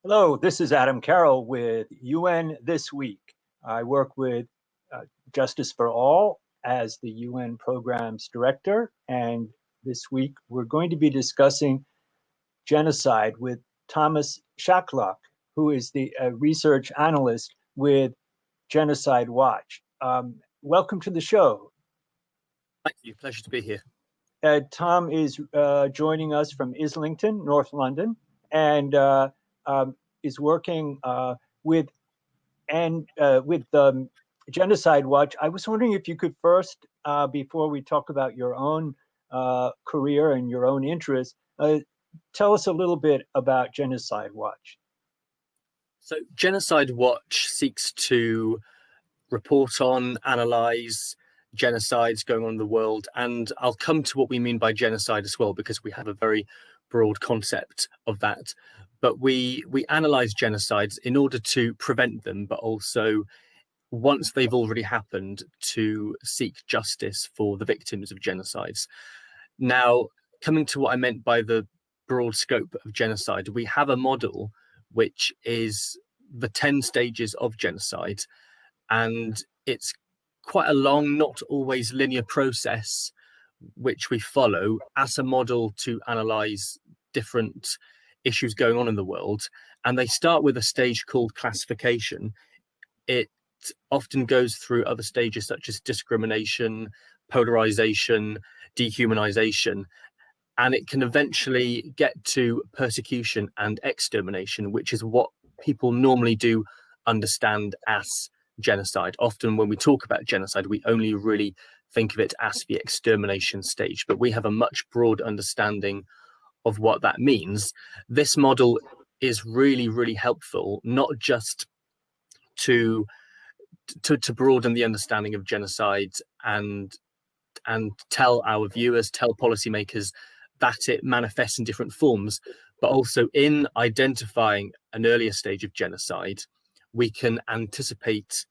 Hello, this is Adam Carroll with UN This Week. I work with Justice for All as the UN Programs Director, and this week we're going to be discussing genocide with Thomas Shacklock, who is the research analyst with Genocide Watch. Welcome to the show. Thank you. Pleasure to be here. Tom is joining us from Islington, North London, and is working with Genocide Watch. I was wondering if you could first, before we talk about your own career and your own interests, tell us a little bit about Genocide Watch. So Genocide Watch seeks to report on, analyze genocides going on in the world, and I'll come to what we mean by genocide as well, because we have a very broad concept of that. But we analyze genocides in order to prevent them, but also, once they've already happened, to seek justice for the victims of genocides. Now, coming to what I meant by the broad scope of genocide, we have a model which is the 10 stages of genocide, and it's quite a long, not always linear process which we follow as a model to analyze different issues going on in the world. And they start with a stage called classification. It often goes through other stages such as discrimination, polarization, dehumanization, and it can eventually get to persecution and extermination, which is what people normally do understand as genocide. Often when we talk about genocide, we only really think of it as the extermination stage, but we have a much broader understanding of what that means. This model is really, really helpful, not just to broaden the understanding of genocide and tell our viewers, tell policymakers that it manifests in different forms, but also in identifying an earlier stage of genocide, we can anticipate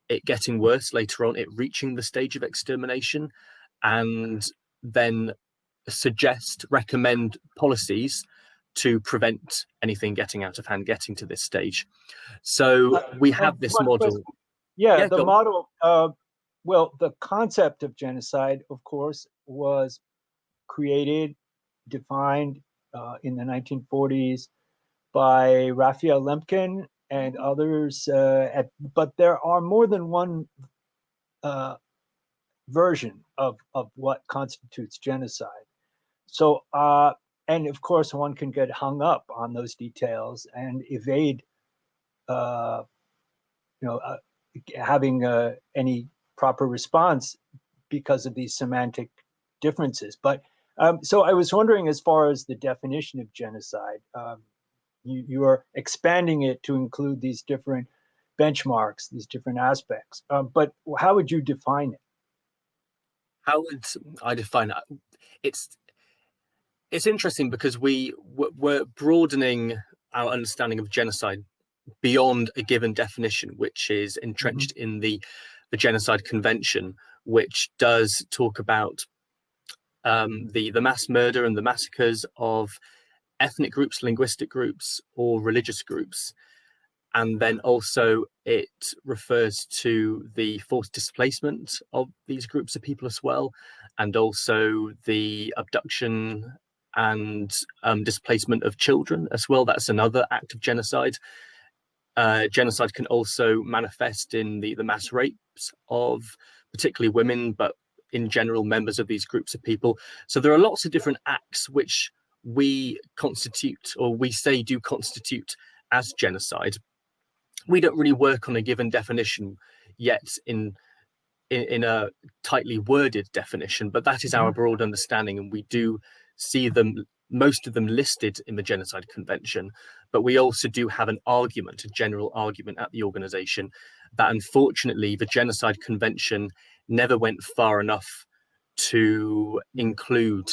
it getting worse later on, it reaching the stage of extermination, and then recommend policies to prevent anything getting out of hand, getting to this stage. So we have this model. Yeah, the model, well, the concept of genocide, of course, was created, defined in the 1940s by Raphael Lemkin and others, but there are more than one version of what constitutes genocide. So, and of course, one can get hung up on those details and evade, having any proper response because of these semantic differences. But so I was wondering, as far as the definition of genocide, you are expanding it to include these different benchmarks, these different aspects. But how would you define it? How would I define it? It's interesting because we're broadening our understanding of genocide beyond a given definition, which is entrenched in the Genocide Convention, which does talk about the mass murder and the massacres of ethnic groups, linguistic groups, or religious groups. And then also it refers to the forced displacement of these groups of people as well, and also the abduction and displacement of children as well. That's another act of genocide. Genocide can also manifest in the mass rapes of particularly women, but in general members of these groups of people. So there are lots of different acts which we constitute, or we say do constitute, as genocide. We don't really work on a given definition yet in a tightly worded definition, but that is our broad understanding, and we do see them, most of them, listed in the Genocide Convention. But we also do have an argument, a general argument at the organization, that unfortunately the Genocide Convention never went far enough to include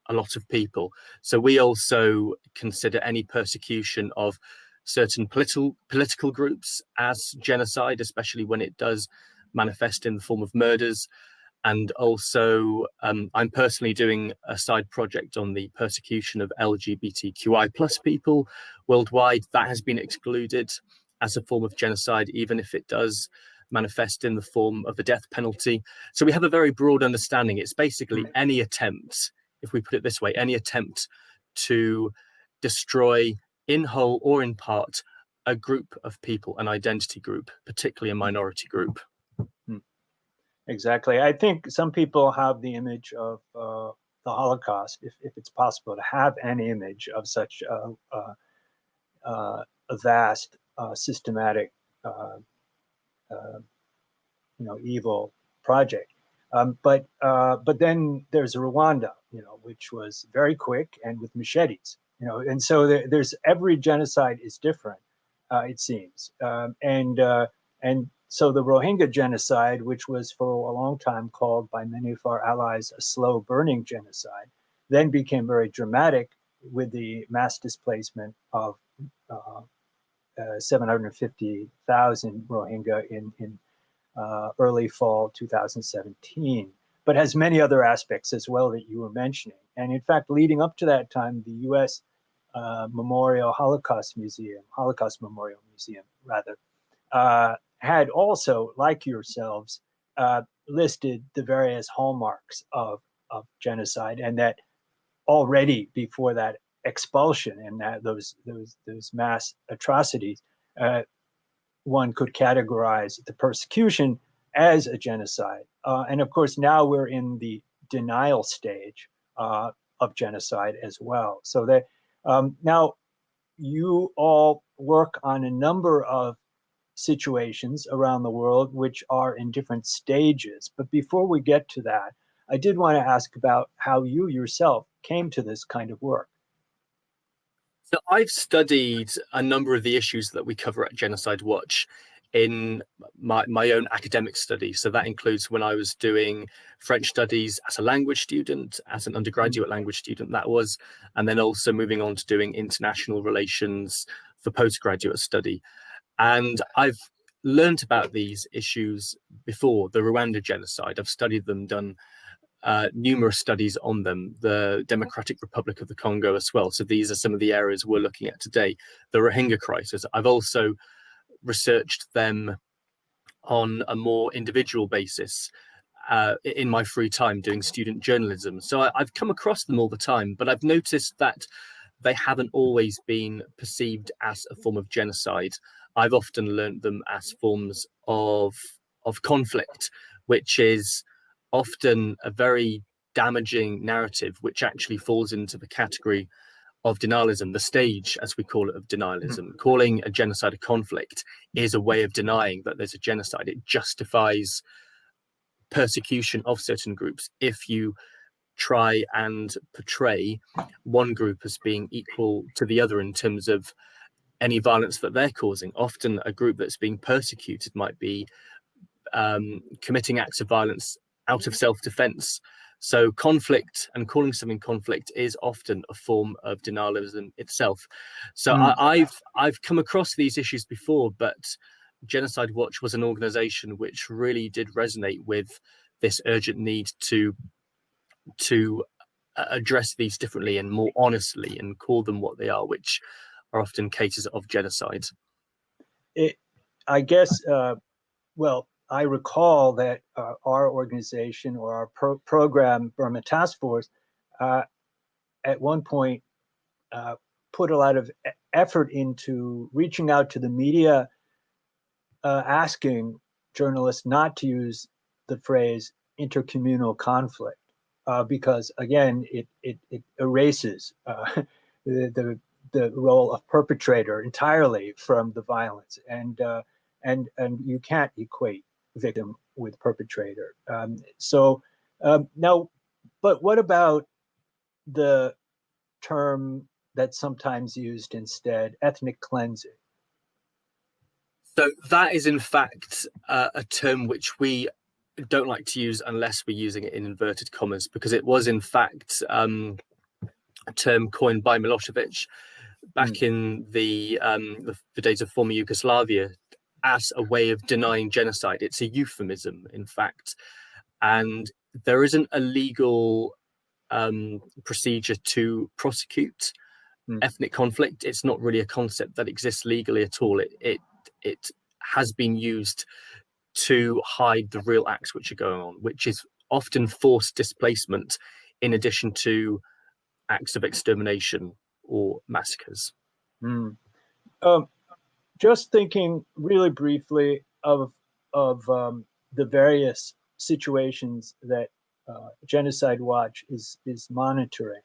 a lot of people. So we also consider any persecution of certain political groups as genocide, especially when it does manifest in the form of murders. And also, I'm personally doing a side project on the persecution of LGBTQI plus people worldwide. That has been excluded as a form of genocide, even if it does manifest in the form of the death penalty. So we have a very broad understanding. It's basically any attempt, if we put it this way, any attempt to destroy in whole or in part a group of people, an identity group, particularly a minority group. Exactly. I think some people have the image of the Holocaust, if it's possible to have an image of such a vast, systematic, evil project. But then there's Rwanda, which was very quick and with machetes, and so there's every genocide is different, it seems, and so the Rohingya genocide, which was for a long time called by many of our allies a slow burning genocide, then became very dramatic with the mass displacement of 750,000 Rohingya in early fall 2017, but has many other aspects as well that you were mentioning. And in fact, leading up to that time, the U.S. Holocaust Memorial Museum, rather, had also, like yourselves, listed the various hallmarks of genocide, and that already before that expulsion and that those mass atrocities, one could categorize the persecution as a genocide. And of course, now we're in the denial stage of genocide as well. So that now you all work on a number of situations around the world which are in different stages. But before we get to that, I did want to ask about how you yourself came to this kind of work. So I've studied a number of the issues that we cover at Genocide Watch in my own academic studies. So that includes when I was doing French studies as a language student, as an undergraduate language student that was, and then also moving on to doing international relations for postgraduate study. And I've learned about these issues before. The Rwanda genocide, I've studied them, done numerous studies on them, the Democratic Republic of the Congo as well. So these are some of the areas we're looking at today. The Rohingya crisis, I've also researched them on a more individual basis in my free time doing student journalism. So I've come across them all the time, but I've noticed that they haven't always been perceived as a form of genocide. I've often learned them as forms of conflict, which is often a very damaging narrative, which actually falls into the category of denialism, the stage, as we call it, of denialism. Calling a genocide a conflict is a way of denying that there's a genocide. It justifies persecution of certain groups if you try and portray one group as being equal to the other in terms of any violence that they're causing. Often a group that's being persecuted might be committing acts of violence out of self-defense. So conflict and calling something conflict is often a form of denialism itself. So I've come across these issues before, but Genocide Watch was an organization which really did resonate with this urgent need to address these differently and more honestly and call them what they are, which are often cases of genocide. I guess, well, I recall that our organization or our program, Burma Task Force, at one point put a lot of effort into reaching out to the media, asking journalists not to use the phrase intercommunal conflict, because again, it erases the role of perpetrator entirely from the violence, and you can't equate victim with perpetrator. Now, but what about the term that's sometimes used instead, ethnic cleansing? So that is in fact a term which we don't like to use unless we're using it in inverted commas, because it was in fact a term coined by Milosevic back in the days of former Yugoslavia as a way of denying genocide. It's a euphemism, in fact. and there isn't a legal procedure to prosecute ethnic conflict. It's not really a concept that exists legally at all. It has been used to hide the real acts which are going on, which is often forced displacement in addition to acts of extermination or massacres. Just thinking really briefly of the various situations that Genocide Watch is monitoring.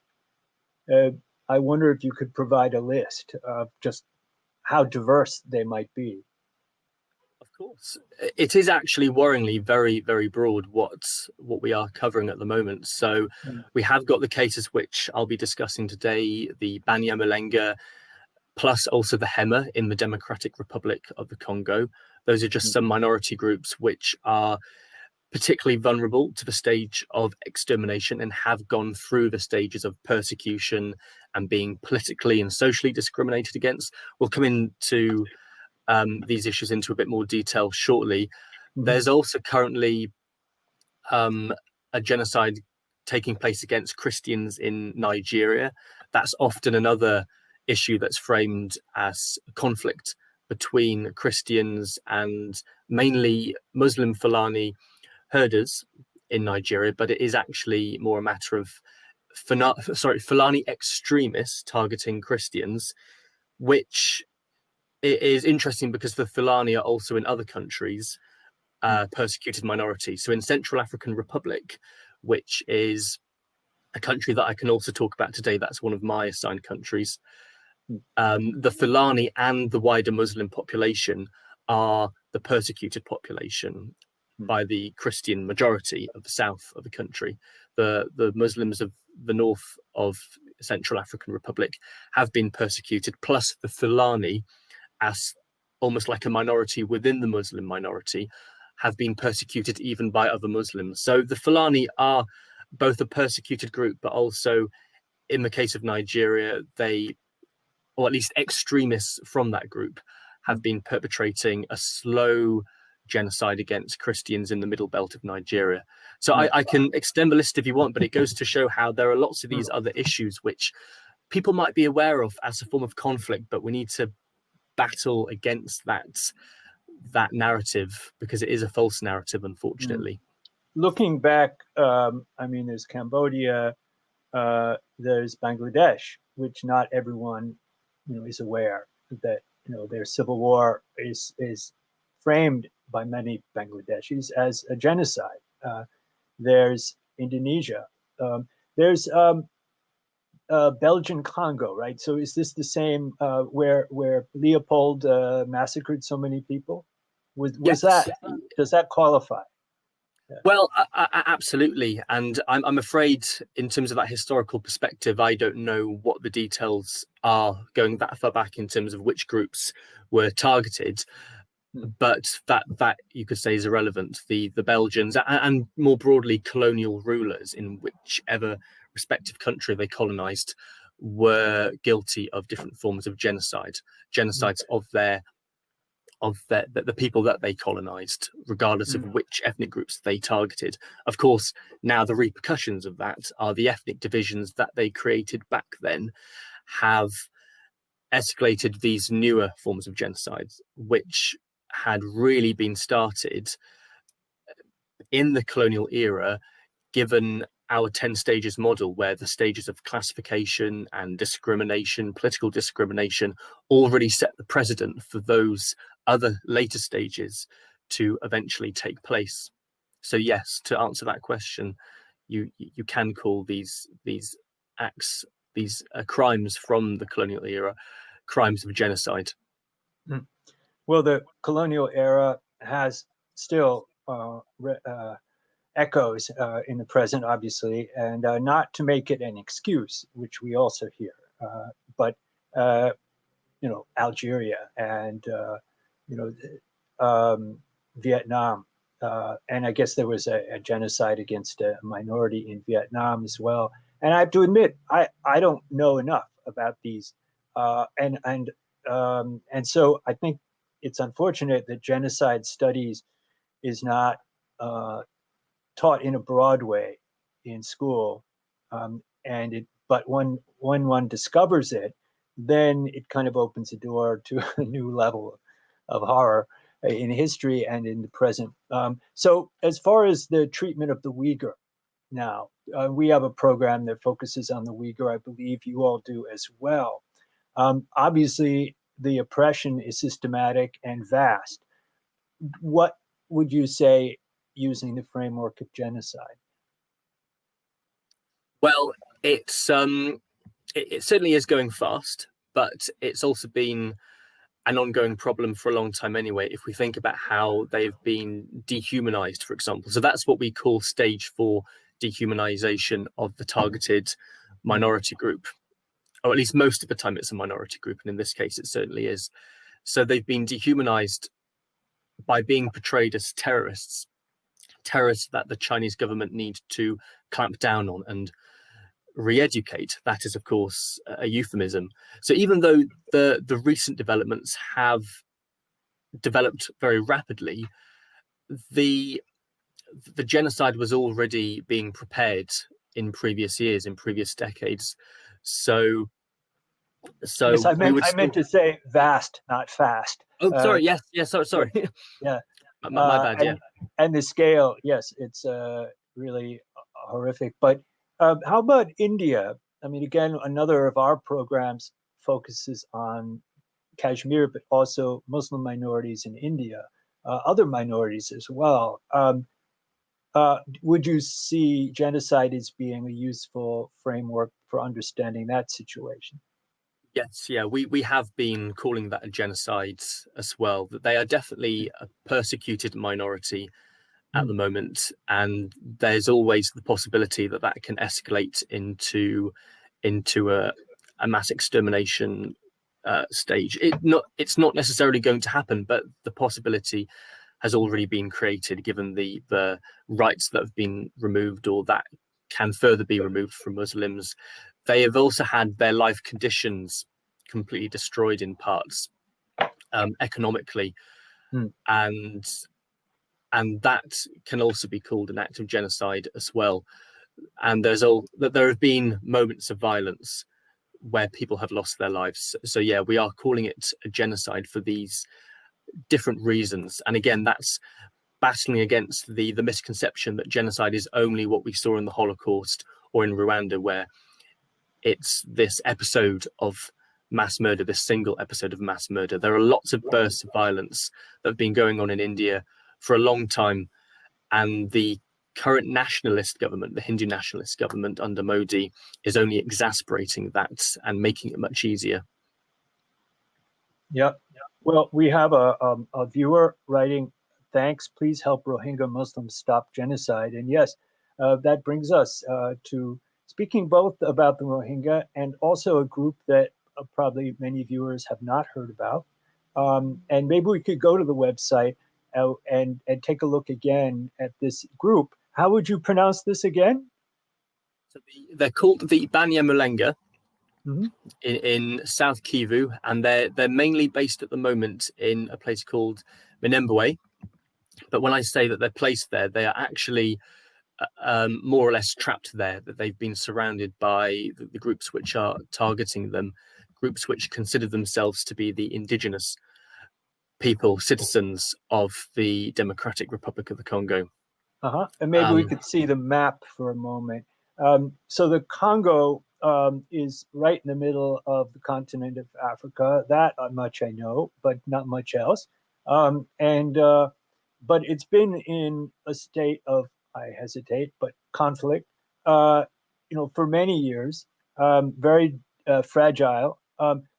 I wonder if you could provide a list of just how diverse they might be. Of course, it is actually worryingly very, very broad what we are covering at the moment. So we have got the cases which I'll be discussing today, the Banyamulenge, plus also the Hema in the Democratic Republic of the Congo. Those are just some minority groups which are particularly vulnerable to the stage of extermination and have gone through the stages of persecution and being politically and socially discriminated against. We'll come into these issues into a bit more detail shortly. There's also currently a genocide taking place against Christians in Nigeria. That's often another issue that's framed as a conflict between Christians and mainly Muslim Fulani herders in Nigeria, but it is actually more a matter of Fulani extremists targeting Christians, which is interesting because the Fulani are also in other countries persecuted minorities. So in Central African Republic, which is a country that I can also talk about today, that's one of my assigned countries, the Fulani and the wider Muslim population are the persecuted population by the Christian majority of the south of the country. The Muslims of the north of Central African Republic have been persecuted, plus the Fulani, as almost like a minority within the Muslim minority, have been persecuted even by other Muslims. So the Fulani are both a persecuted group, but also, in the case of Nigeria, they, or at least extremists from that group, have been perpetrating a slow genocide against Christians in the middle belt of Nigeria. So I can extend the list if you want, but it goes to show how there are lots of these other issues which people might be aware of as a form of conflict, but we need to battle against that narrative because it is a false narrative, unfortunately. Looking back, I mean, there's Cambodia, there's Bangladesh, which not everyone, is aware that their civil war is framed by many Bangladeshis as a genocide. There's Indonesia. There's Belgian Congo, right? So is this the same where Leopold massacred so many people? Was that, does that qualify? Well, absolutely. And I'm afraid in terms of that historical perspective, I don't know what the details are going that far back in terms of which groups were targeted. But that you could say is irrelevant. The Belgians and more broadly colonial rulers in whichever respective country they colonized were guilty of different forms of genocides of the people that they colonized, regardless of which ethnic groups they targeted. Of course, now the repercussions of that are the ethnic divisions that they created back then have escalated these newer forms of genocide, which had really been started in the colonial era, given our 10 stages model, where the stages of classification and discrimination, political discrimination, already set the precedent for those other later stages to eventually take place. So yes, to answer that question, you can call these acts, these crimes from the colonial era, crimes of genocide. Well, the colonial era has still echoes in the present, obviously, and not to make it an excuse, which we also hear, but Algeria and Vietnam, and I guess there was a genocide against a minority in Vietnam as well. And I have to admit, I don't know enough about these, and so I think it's unfortunate that Genocide Studies is not taught in a broad way in school, but when one discovers it, then it kind of opens the door to a new level of horror in history and in the present. So as far as the treatment of the Uyghur now, we have a program that focuses on the Uyghur. I believe you all do as well. Obviously, the oppression is systematic and vast. What would you say using the framework of genocide? Well, it certainly is going fast, but it's also been an ongoing problem for a long time anyway, if we think about how they've been dehumanized, for example. So that's what we call stage 4 dehumanization of the targeted minority group, or at least most of the time it's a minority group, and in this case it certainly is. So they've been dehumanized by being portrayed as terrorists that the Chinese government need to clamp down on and re-educate. That is, of course, a euphemism. So even though the recent developments have developed very rapidly, the genocide was already being prepared in previous years, in previous decades. So Yes, I we would meant to say vast, not fast. Oh, sorry. Yes. Sorry. Yeah. my bad. Yeah. And the scale, yes, it's really horrific. But how about India? I mean, again, another of our programs focuses on Kashmir, but also Muslim minorities in India, other minorities as well. Would you see genocide as being a useful framework for understanding that situation? Yes, yeah, we have been calling that a genocide as well. That they are definitely a persecuted minority at the moment, and there's always the possibility that that can escalate into a mass extermination stage. It's not necessarily going to happen, but the possibility has already been created, given the rights that have been removed or that can further be removed from Muslims. They have also had their life conditions completely destroyed in parts, economically, and that can also be called an act of genocide as well. And there have been moments of violence where people have lost their lives. So yeah, we are calling it a genocide for these different reasons. And again, that's battling against the misconception that genocide is only what we saw in the Holocaust or in Rwanda, where it's this episode of mass murder, this single episode of mass murder. There are lots of bursts of violence that have been going on in India for a long time, and the current nationalist government, the Hindu nationalist government under Modi, is only exacerbating that and making it much easier. Yep. Well, we have a viewer writing, thanks, please help Rohingya Muslims stop genocide. And yes, that brings us to speaking both about the Rohingya and also a group that probably many viewers have not heard about. And maybe we could go to the website and take a look again at this group. How would you pronounce this again? So they're called the Banyamulenga. In South Kivu, and they're mainly based at the moment in a place called Minembwe. But when I say that they're placed there, they are actually more or less trapped there, that they've been surrounded by the groups which are targeting them, groups which consider themselves to be the indigenous people, citizens of the Democratic Republic of the Congo. And maybe we could see the map for a moment. So the Congo is right in the middle of the continent of Africa. That much I know, but not much else. But it's been in a state of, I hesitate, but conflict, for many years, very fragile.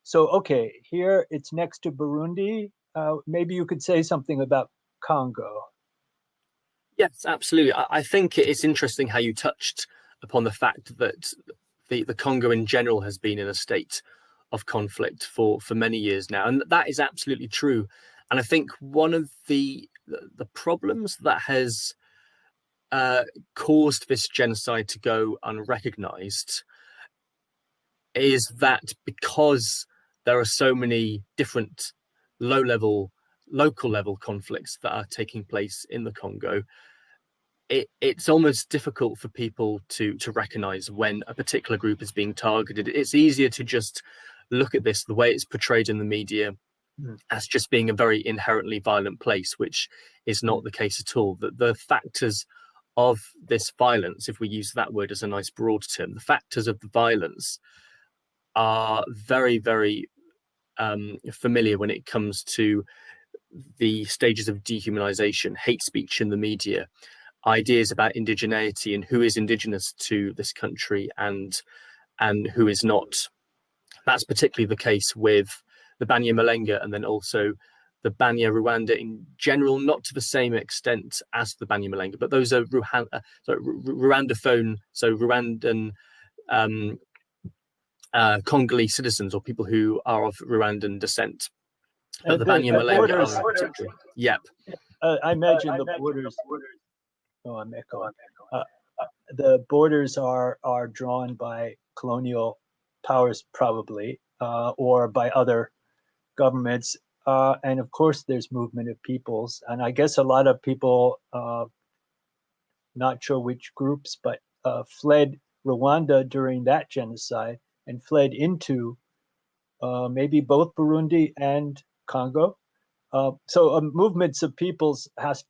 So, okay, here it's next to Burundi. Maybe you could say something about Congo. Yes, absolutely. I think it's interesting how you touched upon the fact that the Congo in general has been in a state of conflict for many years now, and that is absolutely true. And I think one of the problems that has caused this genocide to go unrecognized is that because there are so many different local level conflicts that are taking place in the Congo, it's almost difficult for people to recognize when a particular group is being targeted. It's easier to just look at this, the way it's portrayed in the media, as just being a very inherently violent place, which is not the case at all. The factors of this violence, if we use that word as a nice broad term, the factors of the violence are very, very familiar when it comes to the stages of dehumanization, hate speech in the media, ideas about indigeneity and who is indigenous to this country and who is not. That's particularly the case with the Banyamalenga, and then also the Banya Rwanda in general, not to the same extent as the Banyamalenga, but those are Rwandaphone, so Rwandan Congolese citizens or people who are of Rwandan descent. But the Banyamalenga are particularly, yep. I imagine the borders. Oh, I'm echoing. The borders are drawn by colonial powers, probably, or by other governments. And of course, there's movement of peoples. And I guess a lot of people, not sure which groups, but fled Rwanda during that genocide and fled into maybe both Burundi and Congo. So movements of peoples have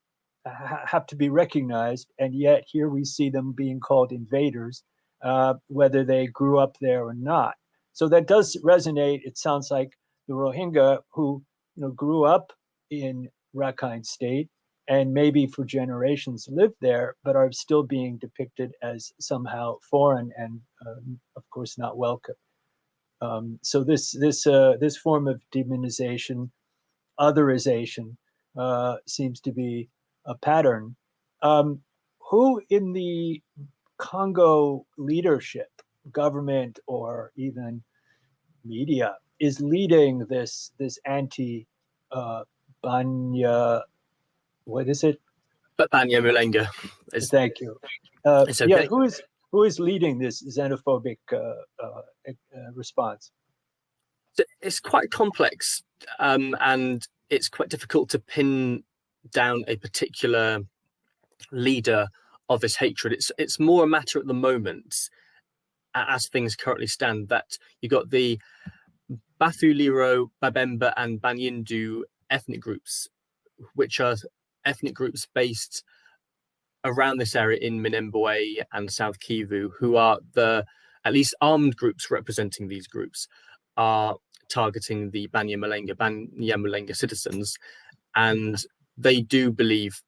to be recognized, and yet here we see them being called invaders, whether they grew up there or not. So that does resonate. It sounds like the Rohingya who grew up in Rakhine State and maybe for generations lived there, but are still being depicted as somehow foreign and, of course, not welcome. So this form of demonization, otherization, seems to be a pattern. Who in the Congo leadership, government, or even media is leading this anti Banya? What is it? But Banyamalenga. Thank you. It's okay. Yeah, who is leading this xenophobic response? It's quite complex, and it's quite difficult to pin down a particular leader of this hatred. It's more a matter at the moment, as things currently stand, that you got the Bafuliro, Babemba, and Banyindu ethnic groups, which are ethnic groups based around this area in Minembwe and South Kivu, who are the at least armed groups representing these groups, are targeting the Banyamalenga citizens, and they do believe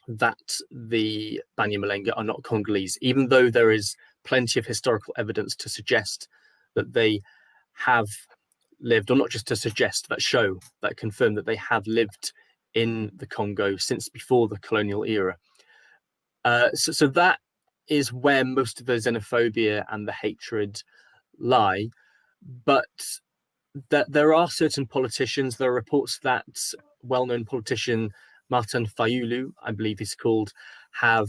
that the Banyamalenga are not Congolese, even though there is plenty of historical evidence to suggest that they have lived, or not just to suggest, that show, that confirm that they have lived in the Congo since before the colonial era. So that is where most of the xenophobia and the hatred lie. But there are certain politicians, there are reports that well-known politician Martin Fayulu, I believe he's called, have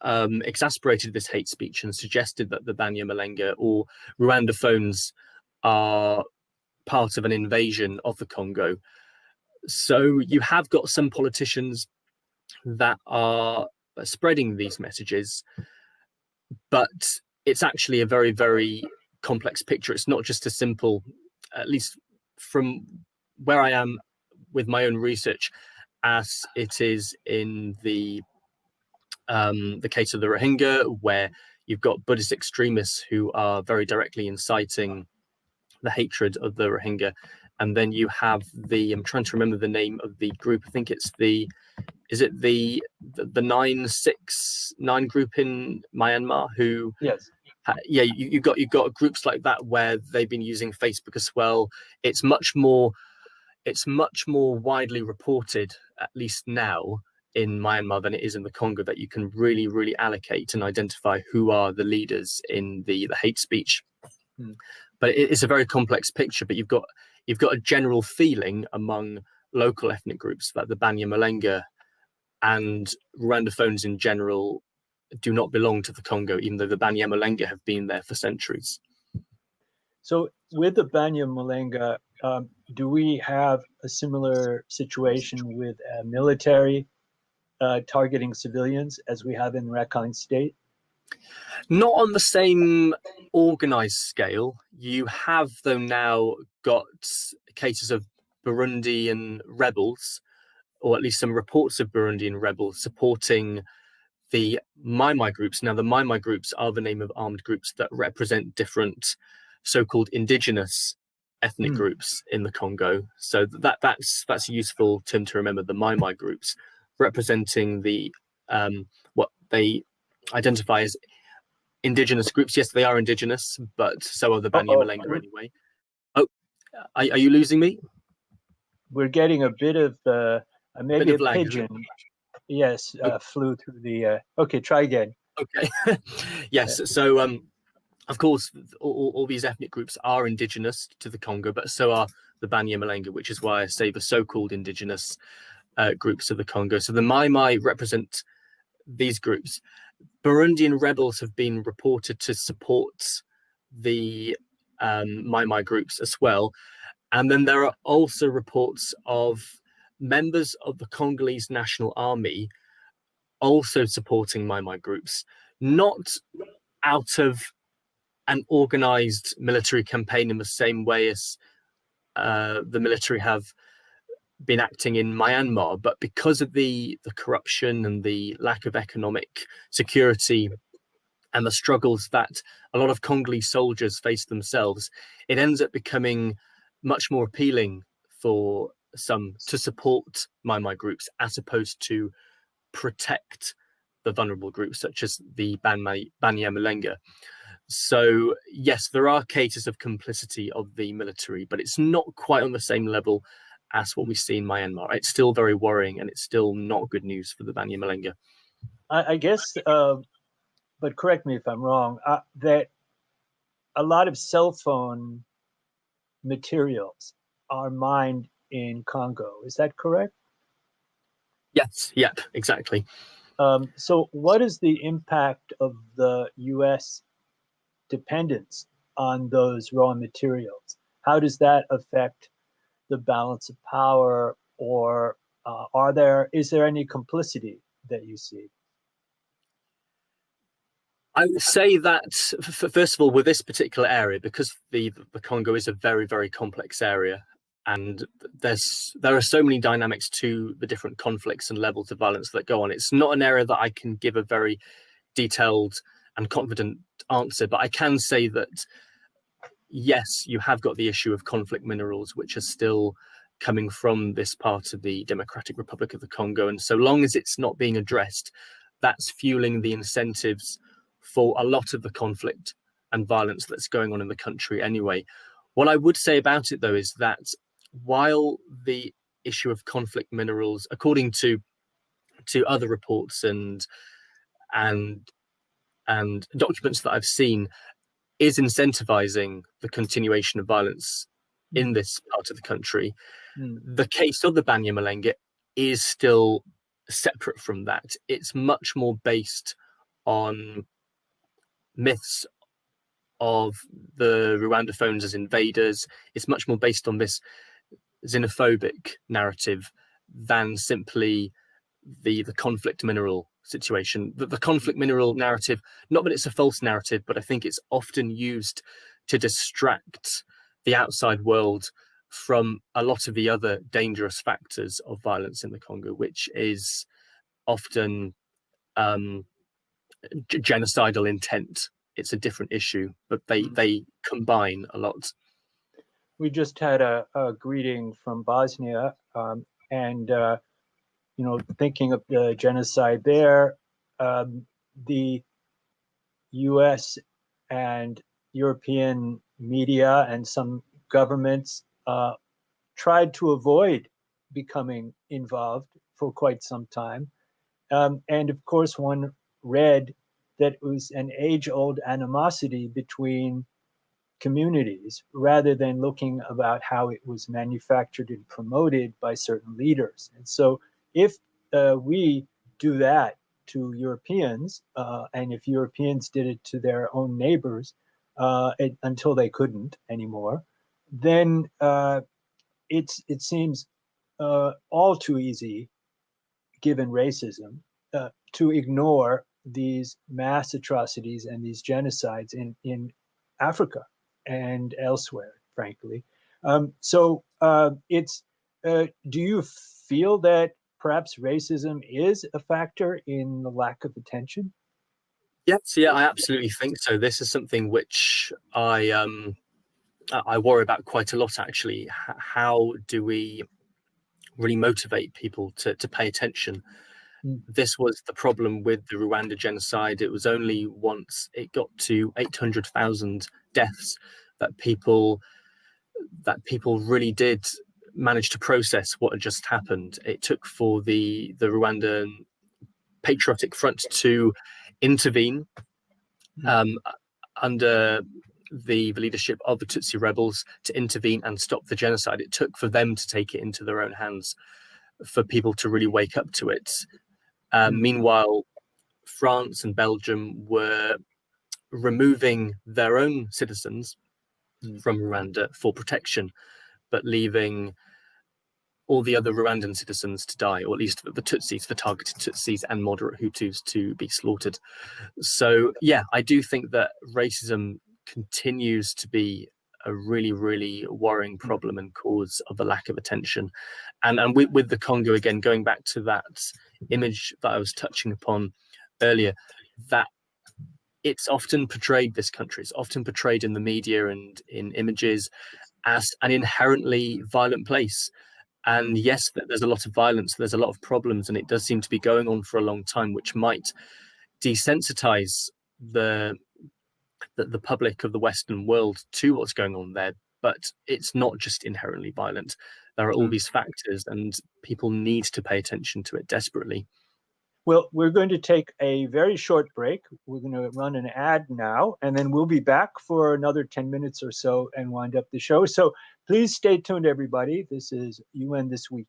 exasperated this hate speech and suggested that the Banyamalenga or Rwandaphones are part of an invasion of the Congo. So you have got some politicians that are spreading these messages, but it's actually a very, very complex picture. It's not just a simple, at least from where I am with my own research, as it is in the case of the Rohingya, where you've got Buddhist extremists who are very directly inciting the hatred of the Rohingya. And then you have I'm trying to remember the name of the group. I think it's the 969 group in Myanmar who, yes, yeah, you've got groups like that where they've been using Facebook as well. It's much more widely reported, at least now, in Myanmar than it is in the Congo, that you can really, really allocate and identify who are the leaders in the hate speech. But it's a very complex picture. But you've got a general feeling among local ethnic groups that the Banyamalenga and Rwandaphones in general do not belong to the Congo, even though the Banyamalenga have been there for centuries. So with the Banyamalenga, do we have a similar situation with military targeting civilians as we have in Rakhine State? Not on the same organized scale. You have, though, now got cases of Burundian rebels, or at least some reports of Burundian rebels supporting the Mai Mai groups. Now, the Mai Mai groups are the name of armed groups that represent different so-called indigenous ethnic groups in the Congo. So that's a useful term to remember. The Mai Mai groups representing the what they identify as indigenous groups. Yes, they are indigenous, but so are the Banyamalenga anyway. Oh, are you losing me? We're getting a bit of maybe bit of a lag, pigeon. Yes, flew through the. Okay, try again. Okay. Yes. So, of course, all these ethnic groups are indigenous to the Congo, but so are the Banyamalenga, which is why I say the so-called indigenous groups of the Congo. So the Mai Mai represent these groups. Burundian rebels have been reported to support the Mai Mai groups as well. And then there are also reports of members of the Congolese National Army also supporting Mai Mai groups, not out of an organized military campaign in the same way as the military have been acting in Myanmar, but because of the corruption and the lack of economic security and the struggles that a lot of Congolese soldiers face themselves, it ends up becoming much more appealing for some to support Mai Mai groups as opposed to protect the vulnerable groups such as the Banyamalenga. So yes, there are cases of complicity of the military, but it's not quite on the same level as what we see in Myanmar. It's still very worrying, and it's still not good news for the Banyamalenga. I guess, but correct me if I'm wrong, that a lot of cell phone materials are mined in Congo. Is that correct? Yes, yep, exactly. So what is the impact of the U.S. dependence on those raw materials? How does that affect the balance of power, or is there any complicity that you see? I would say that, first of all, with this particular area, because the Congo is a very, very complex area, and there are so many dynamics to the different conflicts and levels of violence that go on. It's not an area that I can give a very detailed and confident answer, but I can say that, yes, you have got the issue of conflict minerals, which are still coming from this part of the Democratic Republic of the Congo. And so long as it's not being addressed, that's fueling the incentives for a lot of the conflict and violence that's going on in the country anyway. What I would say about it, though, is that while the issue of conflict minerals, according to other reports and documents that I've seen, is incentivizing the continuation of violence in this part of the country, the case of the Banyamalenga is still separate from that. It's much more based on myths of the Rwandophones as invaders. It's much more based on this xenophobic narrative than simply the conflict mineral situation. The conflict mineral narrative, not that it's a false narrative, but I think it's often used to distract the outside world from a lot of the other dangerous factors of violence in the Congo, which is often genocidal intent. It's a different issue, but they combine a lot. We just had a greeting from Bosnia, and thinking of the genocide there, the U.S. and European media and some governments tried to avoid becoming involved for quite some time. And of course, one read that it was an age-old animosity between communities rather than looking about how it was manufactured and promoted by certain leaders. And so if we do that to Europeans, and if Europeans did it to their own neighbors until they couldn't anymore, then it seems all too easy given racism, to ignore these mass atrocities and these genocides in Africa and elsewhere, frankly. So it's, do you feel that perhaps racism is a factor in the lack of attention? Yes, yeah, I absolutely think so. This is something which I worry about quite a lot, actually. How do we really motivate people to pay attention? Mm. This was the problem with the Rwanda genocide. It was only once it got to 800,000 deaths that people really did manage to process what had just happened. It took for the Rwandan Patriotic Front to intervene under the leadership of the Tutsi rebels, to intervene and stop the genocide. It took for them to take it into their own hands, for people to really wake up to it. Meanwhile, France and Belgium were removing their own citizens from Rwanda for protection, but leaving all the other Rwandan citizens to die, or at least the Tutsis, the targeted Tutsis and moderate Hutus, to be slaughtered. So, yeah, I do think that racism continues to be a really, really worrying problem and cause of the lack of attention. And with the Congo, again, going back to that image that I was touching upon earlier, that it's often portrayed, this country, it's often portrayed in the media and in images as an inherently violent place. And yes, there's a lot of violence, there's a lot of problems, and it does seem to be going on for a long time, which might desensitize the public of the Western world to what's going on there. But it's not just inherently violent. There are all these factors, and people need to pay attention to it desperately. Well, we're going to take a very short break. We're going to run an ad now, and then we'll be back for another 10 minutes or so and wind up the show. So please stay tuned, everybody. This is UN This Week.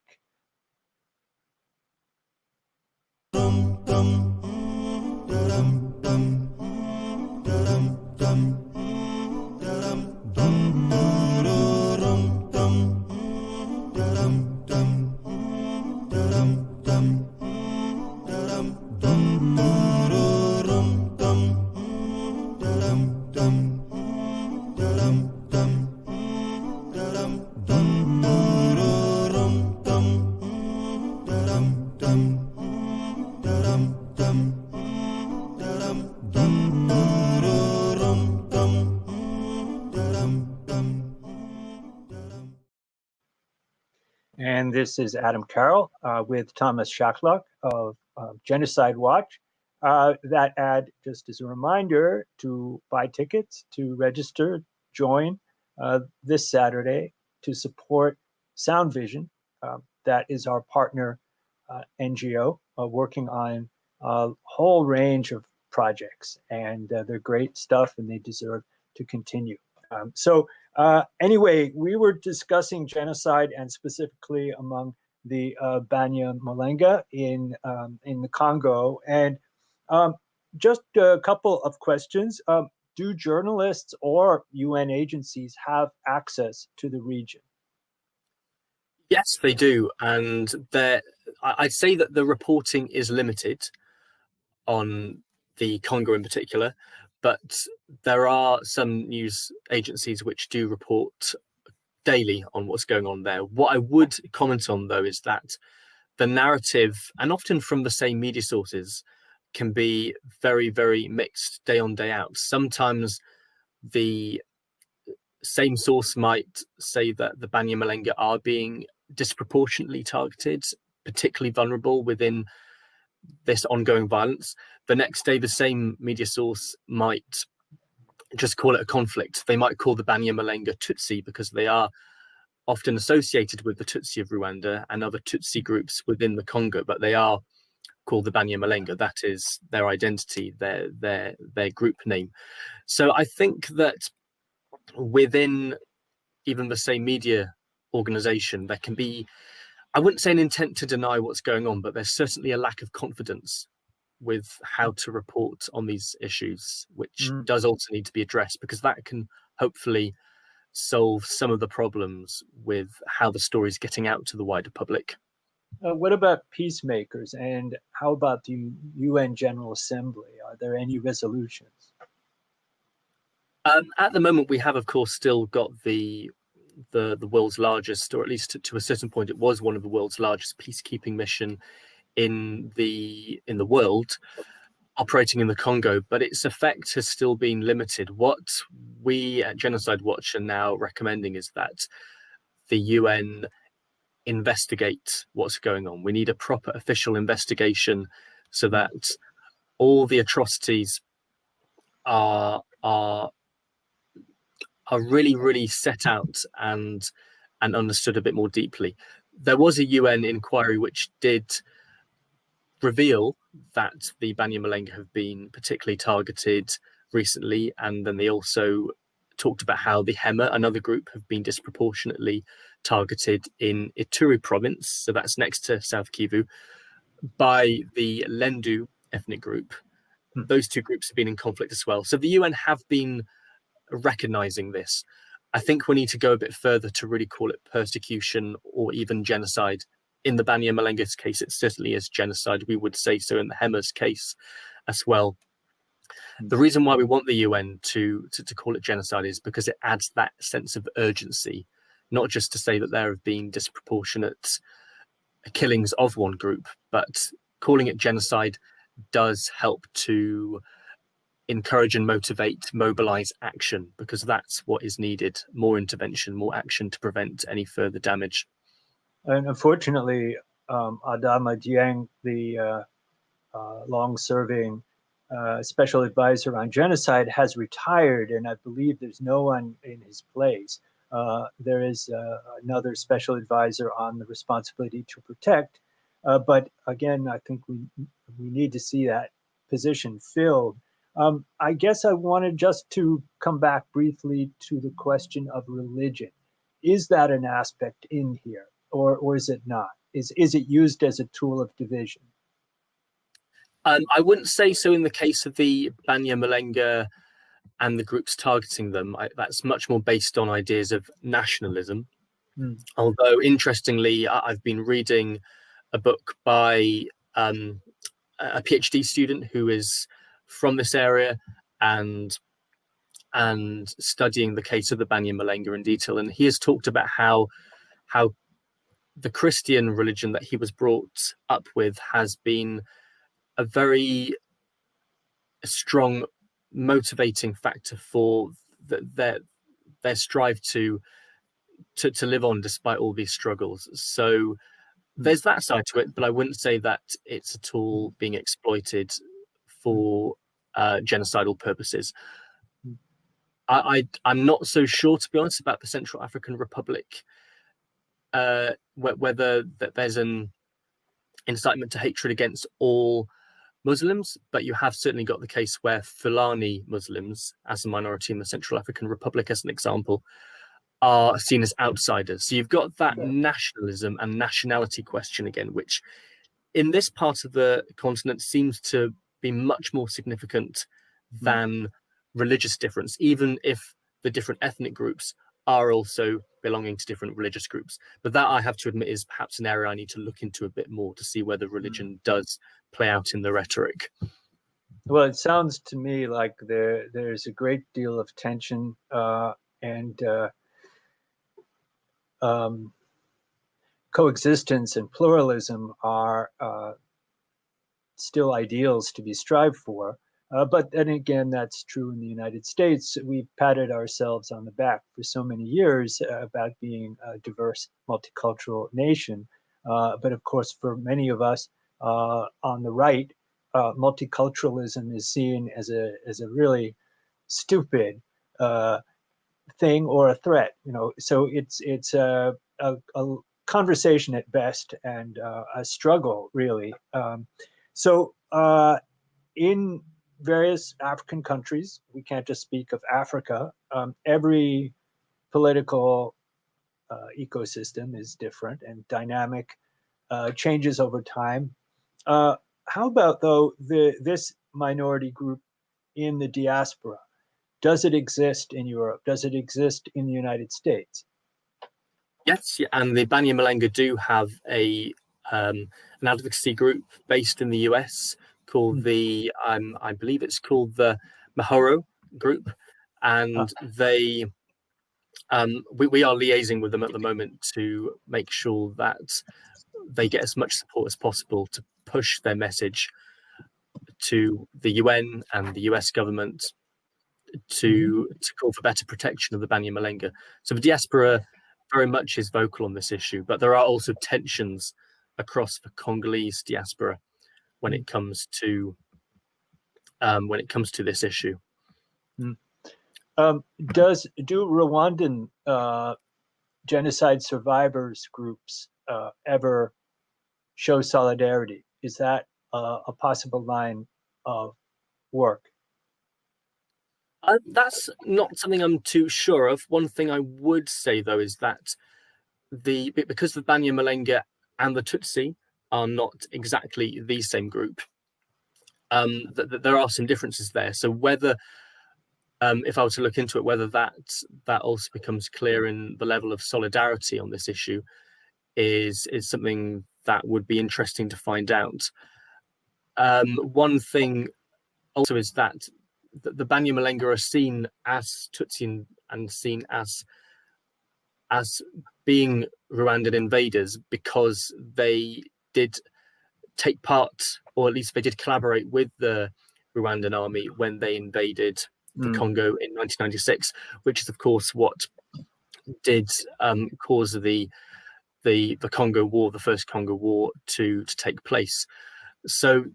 And this is Adam Carroll with Thomas Shacklock of Genocide Watch. That ad, just as a reminder, to buy tickets, to register, join this Saturday to support Sound Vision. That is our partner NGO working on a whole range of projects. And they're great stuff, and they deserve to continue. Anyway, we were discussing genocide, and specifically among the Banyamulenge in the Congo. And just a couple of questions. Do journalists or UN agencies have access to the region? Yes, they do. And I'd say that the reporting is limited on the Congo in particular, but there are some news agencies which do report daily on what's going on there. What I would comment on, though, is that the narrative, and often from the same media sources, can be very, very mixed day on, day out. Sometimes the same source might say that the Banyamulenge are being disproportionately targeted, particularly vulnerable within this ongoing violence. The next day, the same media source might just call it a conflict. They might call the Banyamulenge Tutsi because they are often associated with the Tutsi of Rwanda and other Tutsi groups within the Congo, but they are called the Banyamulenge. That is their identity, their group name. So I think that within even the same media organization, there can be, I wouldn't say an intent to deny what's going on, but there's certainly a lack of confidence with how to report on these issues, which does also need to be addressed, because that can hopefully solve some of the problems with how the story is getting out to the wider public. What about peacemakers, and how about the UN General Assembly? Are there any resolutions? At the moment, we have, of course, still got the world's largest, or at least to a certain point, it was one of the world's largest peacekeeping mission in the world, operating in the Congo, but its effect has still been limited. What we at Genocide Watch are now recommending is that the UN investigate what's going on. We need a proper official investigation so that all the atrocities are really, really set out and understood a bit more deeply. There was a UN inquiry which did reveal that the Banyamalenga have been particularly targeted recently, and then they also talked about how the Hema, another group, have been disproportionately targeted in Ituri province, so that's next to South Kivu, by the Lendu ethnic group. Those two groups have been in conflict as well. So the UN have been recognizing this. I think we need to go a bit further to really call it persecution or even genocide. In the Banyamalenga's case, it certainly is genocide. We would say so in the Hema's case as well. The reason why we want the UN to call it genocide is because it adds that sense of urgency, not just to say that there have been disproportionate killings of one group, but calling it genocide does help to encourage and mobilize action, because that's what is needed: more intervention, more action to prevent any further damage. And unfortunately, Adama Dieng, the long-serving special advisor on genocide, has retired, and I believe there's no one in his place. There is another special advisor on the responsibility to protect, but again, I think we need to see that position filled. I guess I wanted just to come back briefly to the question of religion. Is that an aspect in here, or is it not? Is it used as a tool of division? I wouldn't say so in the case of the Banyamalenga and the groups targeting them. That's much more based on ideas of nationalism. Although, interestingly, I've been reading a book by a PhD student who is from this area and studying the case of the Banyamalenga in detail, and he has talked about how the Christian religion that he was brought up with has been a very strong motivating factor for their strive to live on despite all these struggles. So there's that side to it, but I wouldn't say that it's at all being exploited for genocidal purposes. I'm not so sure, to be honest, about the Central African Republic, whether there's an incitement to hatred against all Muslims, but you have certainly got the case where Fulani Muslims, as a minority in the Central African Republic, as an example, are seen as outsiders. So you've got that nationalism and nationality question again, which in this part of the continent seems to be much more significant than religious difference, even if the different ethnic groups are also belonging to different religious groups. But that, I have to admit, is perhaps an area I need to look into a bit more to see whether religion does play out in the rhetoric. Well, it sounds to me like there's a great deal of tension and coexistence and pluralism are still ideals to be strived for. But then again, that's true in the United States. We've patted ourselves on the back for so many years about being a diverse, multicultural nation. But of course, for many of us on the right, multiculturalism is seen as a really stupid thing or a threat. So it's a conversation at best and a struggle, really. So in various African countries, we can't just speak of Africa, every political ecosystem is different and dynamic, changes over time. How about, though, this minority group in the diaspora? Does it exist in Europe? Does it exist in the United States? Yes, and the Banyamalenga do have a an advocacy group based in the US called the I believe it's called the Mahoro Group, and they we are liaising with them at the moment to make sure that they get as much support as possible to push their message to the UN and the US government to call for better protection of the Banyamalenga. So the diaspora very much is vocal on this issue, but there are also tensions across the Congolese diaspora when it comes to this issue. Do Rwandan genocide survivors groups ever show solidarity? Is that a possible line of work? That's not something I'm too sure of. One thing I would say, though, is that because the Banyamalenga and the Tutsi are not exactly the same group, there are some differences there. So whether, if I were to look into it, whether that also becomes clear in the level of solidarity on this issue is something that would be interesting to find out. One thing also is that the Banyamalenga are seen as Tutsi and seen as being Rwandan invaders because they did take part, or at least they did collaborate with the Rwandan army when they invaded the Congo in 1996, which is of course what did cause the Congo War, the first Congo War, to take place. So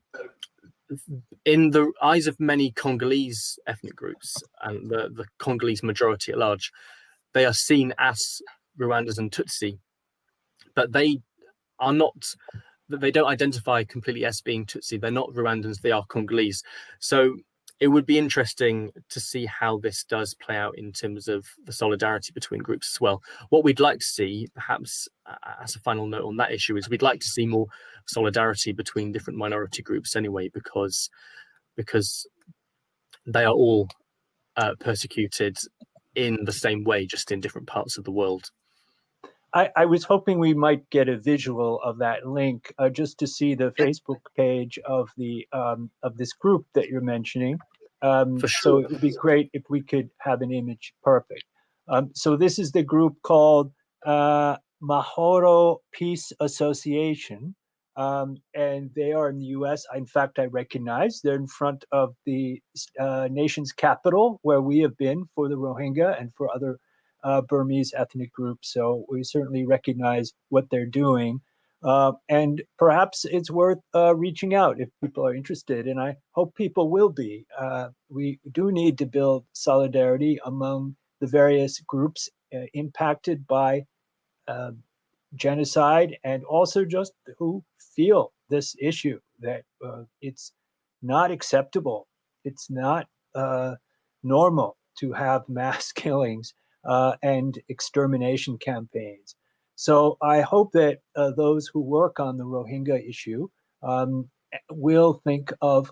in the eyes of many Congolese ethnic groups and the Congolese majority at large, they are seen as Rwandans and Tutsi, but they don't identify completely as being Tutsi. They're not Rwandans, they are Congolese. So it would be interesting to see how this does play out in terms of the solidarity between groups as well. What we'd like to see, perhaps as a final note on that issue, is we'd like to see more solidarity between different minority groups anyway, because they are all persecuted in the same way, just in different parts of the world. I was hoping we might get a visual of that link just to see the Facebook page of the of this group that you're mentioning. For sure. So it would be great if we could have an image. Perfect. So this is the group called Mahoro Peace Association, and they are in the U.S. In fact, I recognize they're in front of the nation's capital, where we have been for the Rohingya and for other Burmese ethnic groups. So we certainly recognize what they're doing. And perhaps it's worth reaching out if people are interested. And I hope people will be. We do need to build solidarity among the various groups impacted by genocide, and also just who feel this issue, that it's not acceptable. It's not normal to have mass killings and extermination campaigns. So I hope that those who work on the Rohingya issue will think of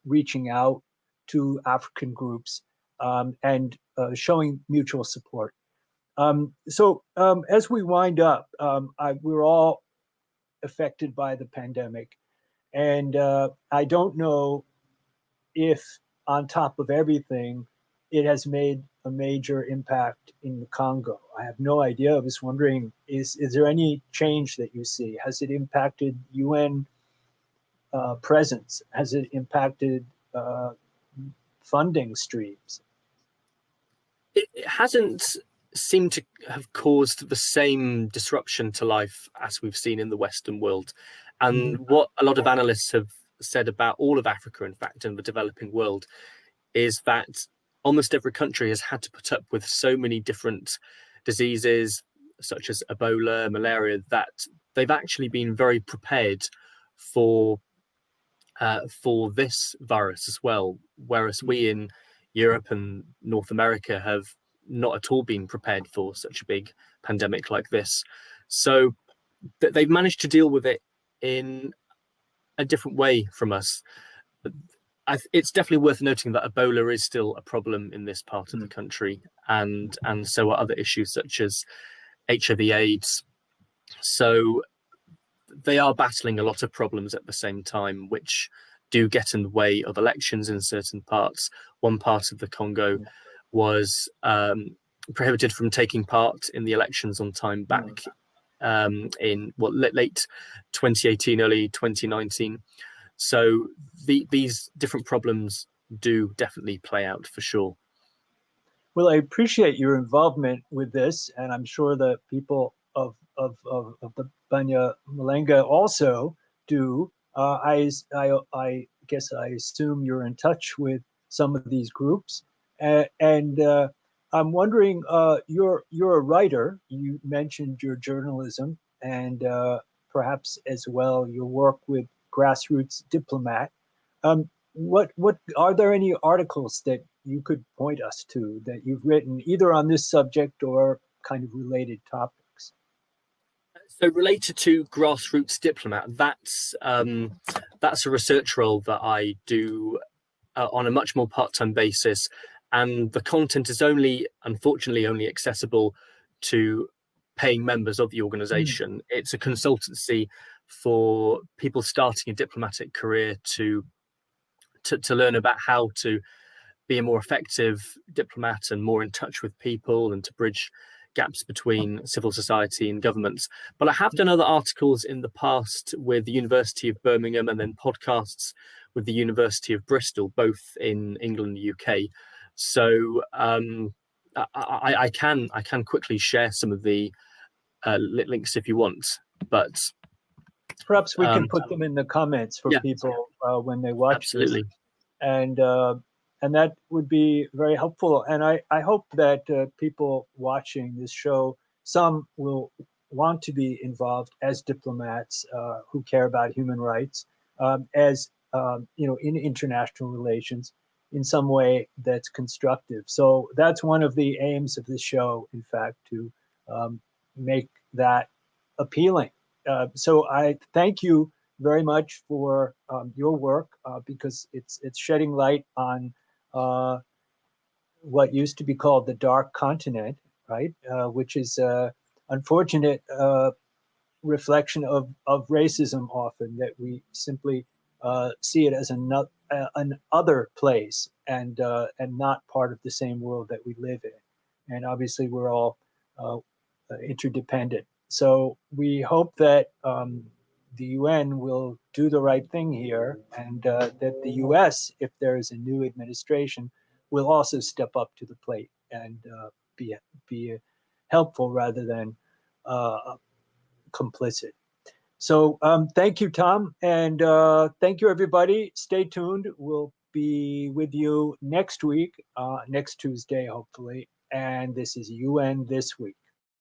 reaching out to African groups and showing mutual support. As we wind up, we're all affected by the pandemic, and I don't know if, on top of everything, it has made a major impact in the Congo. I have no idea. I was wondering, is there any change that you see? Has it impacted UN presence? Has it impacted funding streams? It hasn't seemed to have caused the same disruption to life as we've seen in the Western world. And what a lot of analysts have said about all of Africa, in fact, and the developing world, is that almost every country has had to put up with so many different diseases, such as Ebola, malaria, that they've actually been very prepared for this virus as well. Whereas we in Europe and North America have not at all been prepared for such a big pandemic like this. So they've managed to deal with it in a different way from us. It's definitely worth noting that Ebola is still a problem in this part of the country, and so are other issues such as HIV/AIDS. So they are battling a lot of problems at the same time, which do get in the way of elections in certain parts. One part of the Congo was prohibited from taking part in the elections on time back in late 2018, early 2019. So these different problems do definitely play out for sure. Well, I appreciate your involvement with this, and I'm sure the people of the Banya Malenga also do. I guess I assume you're in touch with some of these groups, and I'm wondering, you're a writer. You mentioned your journalism, and perhaps as well your work with Grassroots Diplomat. What are there any articles that you could point us to that you've written either on this subject or kind of related topics? So related to Grassroots Diplomat, that's a research role that I do on a much more part-time basis, and the content is unfortunately only accessible to paying members of the organization. It's a consultancy for people starting a diplomatic career to learn about how to be a more effective diplomat and more in touch with people and to bridge gaps between civil society and governments. But I have done other articles in the past with the University of Birmingham and then podcasts with the University of Bristol, both in England and the UK. So I can quickly share some of the links if you want, but perhaps we can put them in the comments for people when they watch absolutely. this. And that would be very helpful. And I hope that people watching this show, some will want to be involved as diplomats who care about human rights, as in international relations in some way that's constructive. So that's one of the aims of this show, in fact, to make that appealing. So I thank you very much for your work because it's shedding light on what used to be called the Dark Continent, right? Which is unfortunate reflection of racism often, that we simply see it as an other place and not part of the same world that we live in. And obviously we're all interdependent. So we hope that the UN will do the right thing here, and that the US, if there is a new administration, will also step up to the plate and be helpful rather than complicit. So thank you, Tom, and thank you, everybody. Stay tuned. We'll be with you next week, next Tuesday, hopefully. And this is UN This Week.